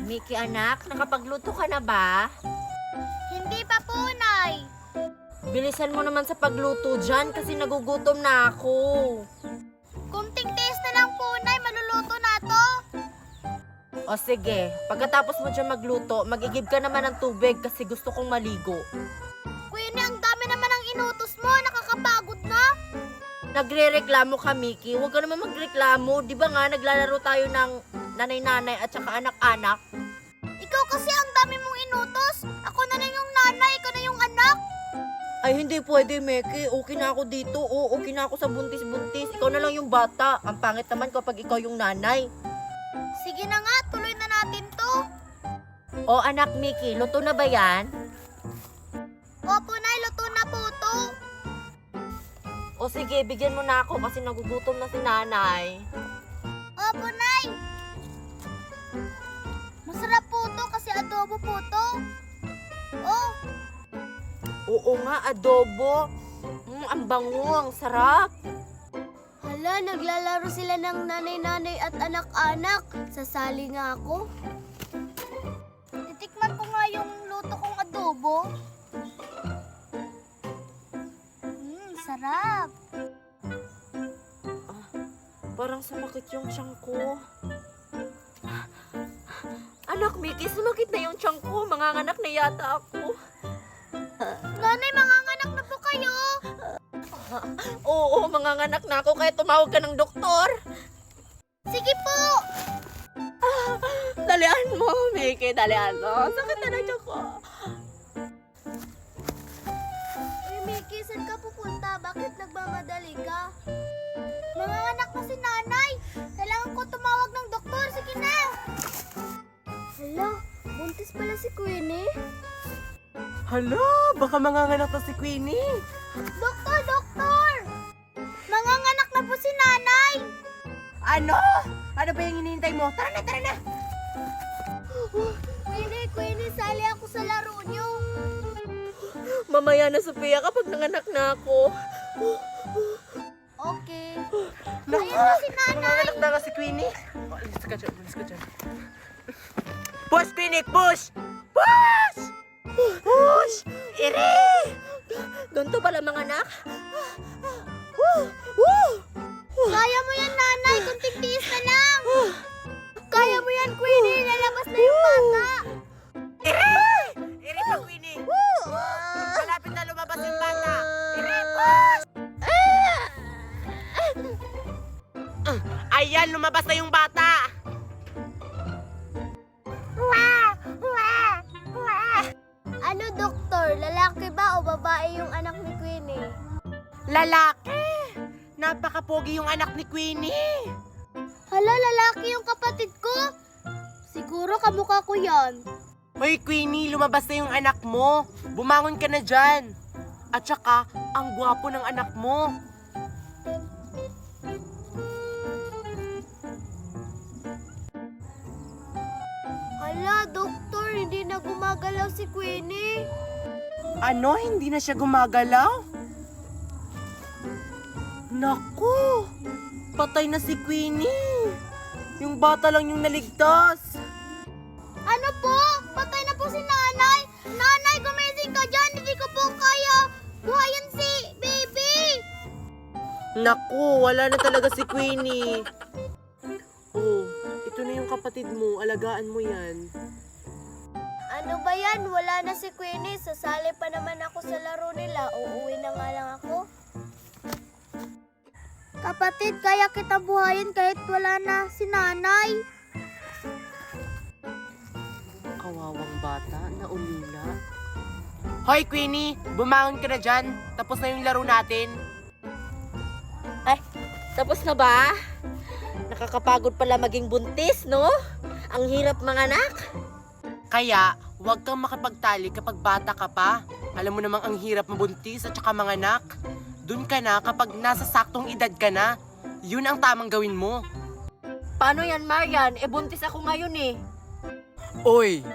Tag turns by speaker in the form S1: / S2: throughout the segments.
S1: Mickey anak, nakapagluto ka na ba?
S2: Hindi pa po, Nay.
S1: Bilisan mo naman sa pagluto dyan kasi nagugutom na ako.
S2: Kunting tiis na lang po, Nay. Maluluto na to.
S1: O sige, pagkatapos mo dyan magluto, magigib ka naman ng tubig kasi gusto kong maligo.
S2: Queenie, ang dami naman ang inutos mo. Nakakapagod na.
S1: Nagre-reklamo ka, Mickey. Huwag ka naman magreklamo. Di ba nga, naglalaro tayo ng nanay-nanay at saka anak-anak?
S2: Ikaw kasi ang dami mong inutos. Ako na lang yung nanay, ikaw na yung anak.
S1: Ay, hindi pwede, Mickey. Okay na ako dito. Oo, okay na ako sa buntis-buntis. Ikaw na lang yung bata. Ang pangit naman kapag ikaw yung nanay.
S2: Sige na nga, tuloy na natin to.
S1: O anak, Mickey, luto na ba yan?
S2: Opo, Nay, luto na po to.
S1: O sige, bigyan mo na ako kasi nagugutom na si nanay.
S2: Opo, Nay. Masarap po to kasi adobo po to. Oh,
S1: Oo nga, adobo. Ang bango, ang sarap.
S2: hala, naglalaro sila ng nanay-nanay at anak-anak. Sasali nga ako. Titikman ko nga yung luto kong adobo. Sarap.
S1: Parang sumakit yung tiyan ko. Anak, Mickey, sumakit na yung tiyan ko. Manganganak na yata ako.
S2: Nanay, manganganak na po kayo.
S1: Oo, manganganak na ako kaya tumawag ka ng doktor.
S2: Sige po.
S1: Dalian mo, Mickey, dalian mo. Sakit na ng tiyan ko.
S2: Uy, Mickey, saan ka pupunta? Bakit nagmamadali ka? Manganganak na si nanay. Kailangan ko tumawag ng doktor. Sige na. Hala, buntis pala si Queenie.
S3: Hala, baka manganganak na si Queenie.
S2: Doktor, doktor! Manganganak na po si nanay.
S3: Ano? Ano ba yung hinihintay mo? Tara na, tara na!
S2: Queenie, sali ako sa laro niyo.
S1: Mamaya na, Sophia, kapag nanganak na ako.
S2: Okay.
S3: Naku,
S2: Ayun na si nanay.
S3: manganganak na nga si Queenie. Oh, alis ka dyan, alis ka dyan. Push, Queenie, push! Push! Push! Iri!
S1: Ganito pala manganak?
S2: Kaya mo yan, nanay. Kunting tiis na lang. Kaya mo yan, Queenie. Lalabas na yung bata.
S3: Iri! Iri pa, Queenie! Malapit na lumabas yung bata. Iri, push! Ayan, lumabas na yung bata.
S2: Ano, doktor? Lalaki ba o babae yung anak ni Queenie?
S3: Lalaki! Napakapogi yung anak ni Queenie.
S2: Hala, lalaki yung kapatid ko. Siguro kamukha ko yan.
S3: Hoy, Queenie, lumabas na yung anak mo. Bumangon ka na dyan. At saka, ang gwapo ng anak mo.
S2: Hala, doktor, hindi na gumagalaw si Queenie.
S3: Ano? Hindi na siya gumagalaw? Naku! Patay na si Queenie. Yung bata lang yung naligtas.
S2: Ano po? Patay na po si nanay. Nanay, gumising ka dyan. Hindi ko po kaya buhayin si baby.
S3: Naku, wala na talaga si Queenie. Oh, ito na yung kapatid mo. Alagaan mo yan.
S2: Ano ba yan? Wala na si Queenie. Sasali pa naman ako sa laro nila. Uuwi na nga lang ako. Kapatid, kaya kita buhayin kahit wala na si nanay.
S3: Kawawang bata, naulila. Hoy, Queenie! Bumangon ka na dyan. Tapos na yung laro natin.
S1: Ay, tapos na ba? Nakakapagod pala maging buntis, no? Ang hirap manganak.
S3: Kaya, huwag kang makipagtali kapag bata ka pa. Alam mo namang ang hirap mabuntis at saka manganak. Doon ka na kapag nasa saktong edad ka na. Yun ang tamang gawin mo.
S1: Paano yan, Marian? E, buntis ako ngayon eh.
S3: Oy!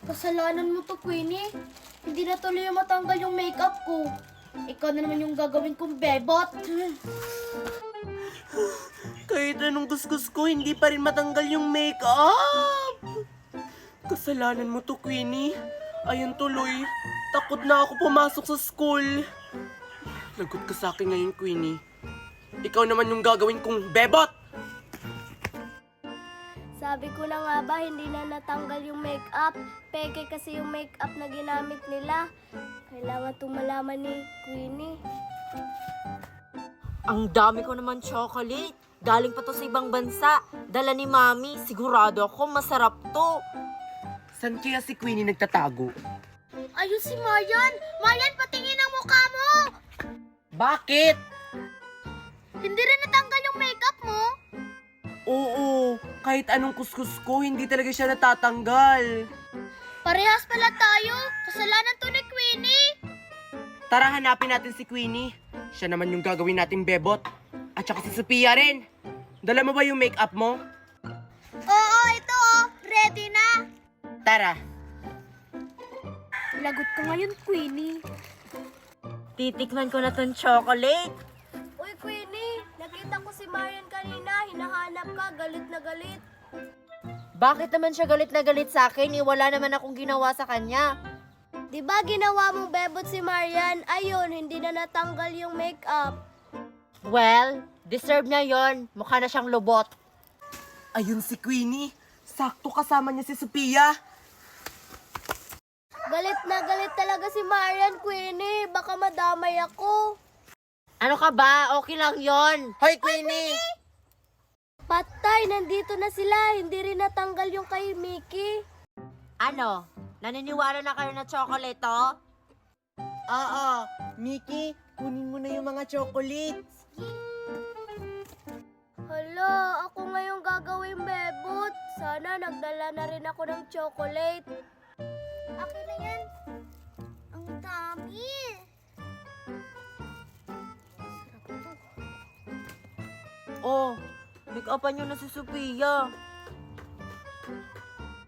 S2: Kasalanan mo to, Queenie. Hindi na tuloy matanggal yung makeup ko. Ikaw na naman yung gagawin kong bebot.
S3: Kahit anong gusgus ko, hindi pa rin matanggal yung makeup. Kasalanan mo to, Queenie. Ayun tuloy, takot na ako pumasok sa school. Lagot ka sa akin ngayon, Queenie. Ikaw naman yung gagawin kong bebot!
S2: Sabi ko na nga ba, hindi na natanggal yung makeup. Peke kasi yung makeup na ginamit nila. Kailangan itong malaman ni Queenie.
S1: Ang dami ko naman chocolate. Galing pa to sa ibang bansa. Dala ni Mami. Sigurado ako masarap to.
S3: San kaya si Queenie nagtatago?
S2: Ayun si Marian! Marian, patingin ang mukha mo!
S3: Bakit?
S2: Hindi rin natanggal yung makeup mo?
S3: Oo, kahit anong kuskus ko, hindi talaga siya natatanggal.
S2: Parehas pala tayo. Kasalanan to ni Queenie.
S3: Tara, hanapin natin si Queenie. Siya naman yung gagawin nating bebot. At saka si Sophia rin. Dala mo ba yung makeup mo?
S2: Oo, ito oh. Ready na.
S3: Tara.
S2: Lagot ko ngayon, Queenie.
S1: Titikman ko na tong chocolate.
S2: Uy, Queenie. Nakita ko si Marian kanina. Hinahanap ka. Galit na galit.
S1: Bakit naman siya galit na galit sa akin? Wala naman akong ginawa sa kanya.
S2: Di ba ginawa mong bebot si Marian? Ayun, hindi na natanggal yung makeup.
S1: Well, deserve niya yon. Mukha na siyang lubot.
S3: Ayun si Queenie. Sakto kasama niya si Sophia.
S2: Galit na galit talaga si Marian, Queenie. Baka madamay ako.
S1: Ano ka ba? Okay lang yon.
S3: Hoy, Queenie!
S2: Patay, nandito na sila. Hindi rin natanggal yung kay Mickey.
S1: Ano? Naniniwala na kayo na chocolate to?
S3: Oo, Mickey, kunin mo na yung mga chocolates.
S2: Hala, ako ngayong gagawin bebot. Sana nagdala na rin ako ng chocolate. Akin na yan. Ang dami.
S1: Oh, make-upan nyo na si Sophia.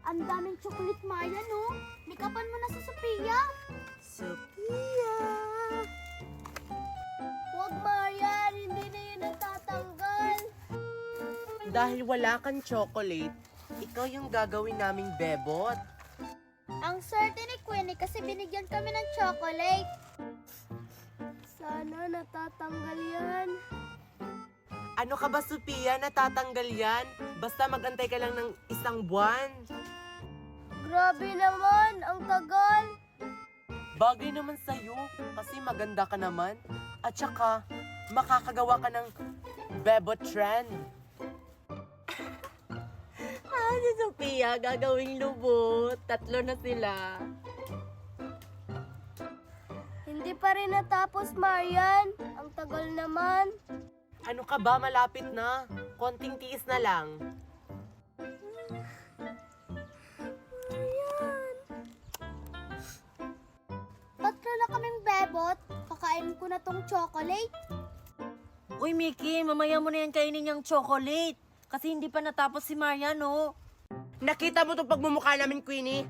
S2: Ang daming chocolate, Maya, no? Nikapan mo na si Sophia.
S1: Sophia!
S2: Huwag, Marian. Hindi na yun natatanggal.
S3: Dahil wala kang chocolate, ikaw yung gagawin naming bebot.
S2: Ang swerte ni Queenie kasi binigyan kami ng chocolate. Sana natatanggal yan.
S3: Ano ka ba, Sophia? Natatanggal yan? Basta magantay ka lang ng isang buwan.
S2: Grabe naman, ang tagal.
S3: Bagay naman sa'yo, kasi maganda ka naman. At saka, makakagawa ka ng bebot trend.
S1: Si Sophia, gagawing lubot. 3 na sila.
S2: Hindi pa rin natapos, Marian. Ang tagal naman.
S3: Ano ka ba? Malapit na. Konting tiis na lang.
S2: Tatlo na kaming bebot. Kakain ko na tong chocolate.
S1: Uy, Mickey, mamaya mo na yan kainin yung chocolate. Kasi hindi pa natapos si Mariano.
S3: Nakita mo itong pagmumukha namin, Queenie?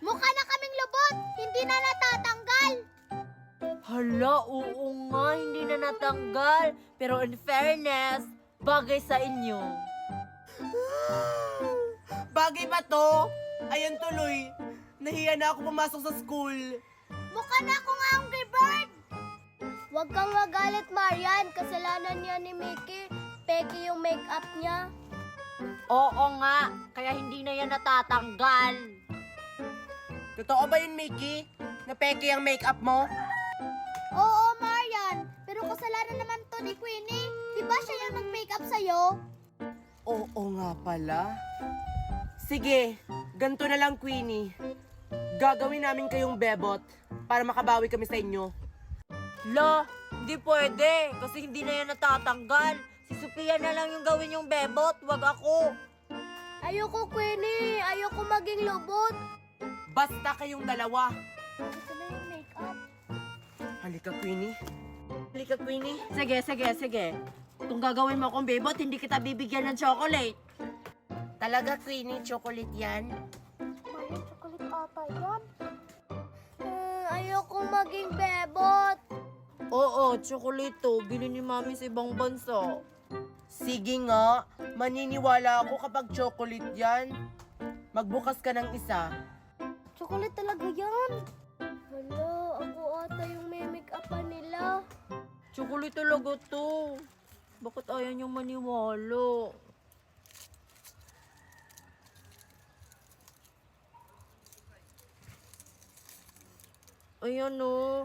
S2: Mukha na kaming lubot. Hindi na natatanggal.
S1: Hala, oo nga, hindi na natanggal. Pero in fairness, bagay sa inyo.
S3: Bagay ba to? Ayan tuloy. Nahiya na ako pumasok sa school.
S2: Mukha na akong Angry Bird. Huwag kang magalit, Marian. Kasalanan niya ni Mickey. Peke yung makeup niya.
S1: Oo nga, kaya hindi na yan natatanggal.
S3: Totoo ba yun, Mickey? Napeke ang makeup mo?
S2: Oo, Marian. Pero kasalanan naman to ni Queenie. Di ba siya yung nag-makeup sa'yo?
S3: Oo nga pala. Sige, ganito na lang, Queenie. Gagawin namin kayong bebot para makabawi kami sa inyo.
S1: La, hindi pwede. Kasi hindi na yan natatanggal. Si Sophia na lang yung gawin yung bebot, wag ako.
S2: Ayoko, Queenie. Ayoko maging lubot.
S3: Basta kayong dalawa.
S2: Ito na yung makeup.
S3: Halika, Queenie. Halika, Queenie.
S1: Sige. Kung gagawin mo akong bebot, hindi kita bibigyan ng chocolate.
S3: Talaga, Queenie, chocolate yan?
S2: Marian, chocolate ata yan. Ayoko maging bebot.
S1: Oo, tsokolito. Bili ni Mami sa ibang bansa.
S3: Sige nga, maniniwala ako kapag chocolate yan. Magbukas ka ng isa.
S2: Chocolate talaga yan. Hala, ako ata yung may make-upan nila.
S1: Tsokolito talaga to. Bakit ayaw niyong maniwala? Ayan o.